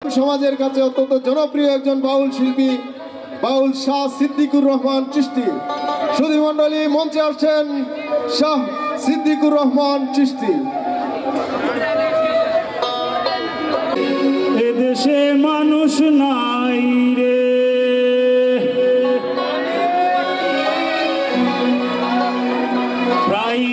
সমাজের কাছে অত্যন্ত জনপ্রিয় একজন বাউল শিল্পী বাউল শাহ সিদ্দিকুর রহমান চিশতি। সুধীমণ্ডলী মঞ্চে আসছেন শাহ সিদ্দিকুর রহমান চিশতি। এদেশে মানুষ নাই রে, প্রায়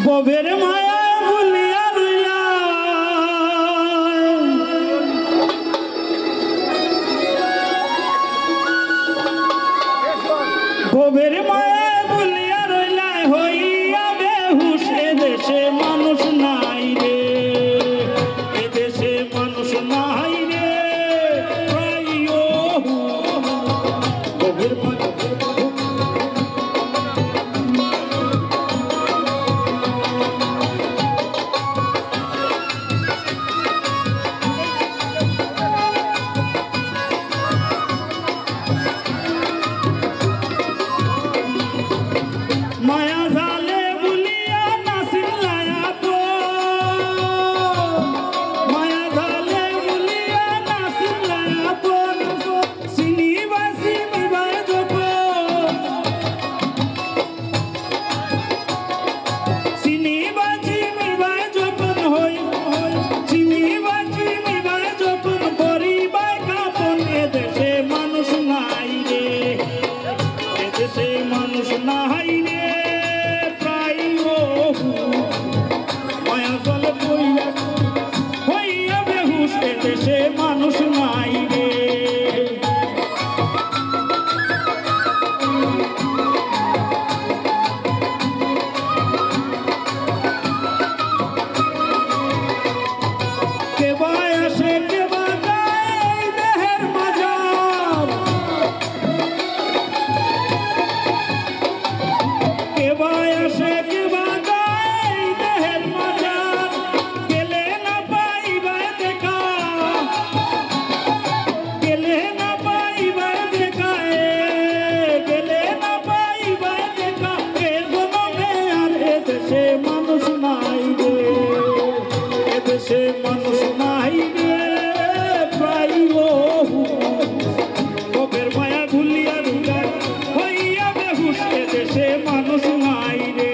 ববের মায়া ভুলিয়া রইলা, ববের মায়া ভুলিয়া রইলা হইয়া বেহুশ। এদেশে মানুষ নাই রে, এদেশে মানুষ নাই রে, প্রায় ববের মায়া মায়া জালে বুলিয়া নাসিলায়া পো, মায়া জালে বুলিয়া নাসিলায়া পো, চিনিবা চিনিবা যখন, চিনিবা চিনিবা যখন হই, চিনিবা চিনিবা যখন পরিবাই কাপন। এদেশে মানুষ নাই রে, এদেশে মানুষ নাই রে, প্রায় মায়া জলে পইয়া হইয়া বেহুশ। এদেশে মানুষ নাই রে, কেবা আসে কেবা যায় দেহের মাঝার, কেবা আসে কেবা যায় দেহের মাঝার, গেলে না পাইবা দেখা, গেলে না পাইবা দেখা, গেলে না পাইবা দেখা। এ জনমে আর এদেশে মানুষ নাই রে, এদেশে মানুষ নাই রে, প্রায় ববের মায়া ভুলিয়া রইলা হইয়া বেহুশ। এদেশে মানুষ নাই রে,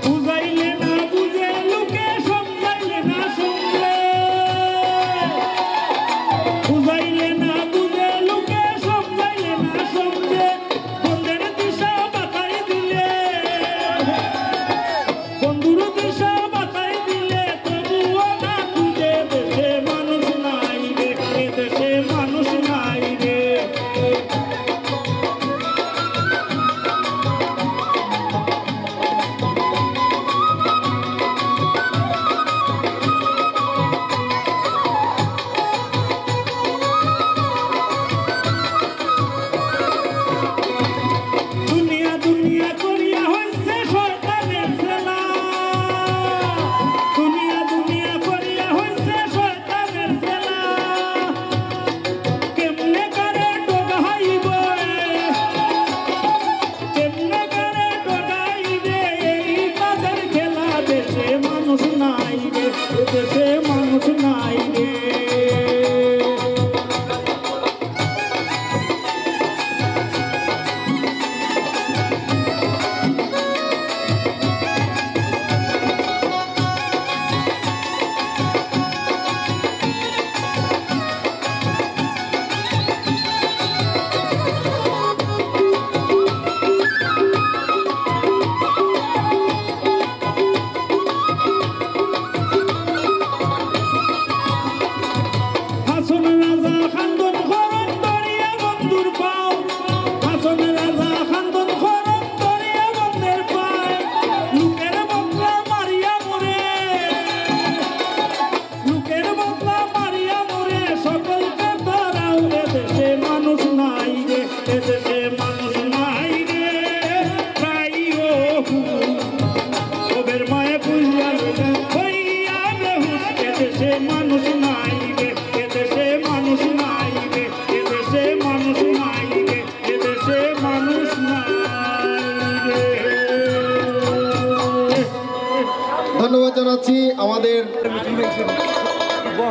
বুঝাইলে না বুঝে লোকে, সমঝাইলে না সমঝে, বুঝাইলে না বুঝে লোকে, সমঝাইলে না সমঝে, বন্ধের দিশা বাতাই দিলে, বন্ধুর দিশা বাতাই দিলে, তবুও না বুঝে। দেশে মানুষ নাই রে, এদেশে মানুষ নাই রে, দুনিয়া দুনিয়া করিয়া হইছে শয়তানের খেলা, দুনিয়া দুনিয়া করিয়া হইছে শয়তানের খেলা। কেমনে করে ডগাইবে, কেমনে করে ডগাইবে এই তাদের খেলা। দেশে মানুষ নাই রে, দেশে মানুষ নাই রে, এদেশে মানুষ নাই রে তাই ও ওবের মায়ে বুঝিয়া হইয়া বেহুশ এদেশে মানুষ নাই রে এদেশে মানুষ নাই রে এদেশে মানুষ নাই রে এদেশে মানুষ নাই রে। ধন্যবাদ জানাচ্ছি আমাদের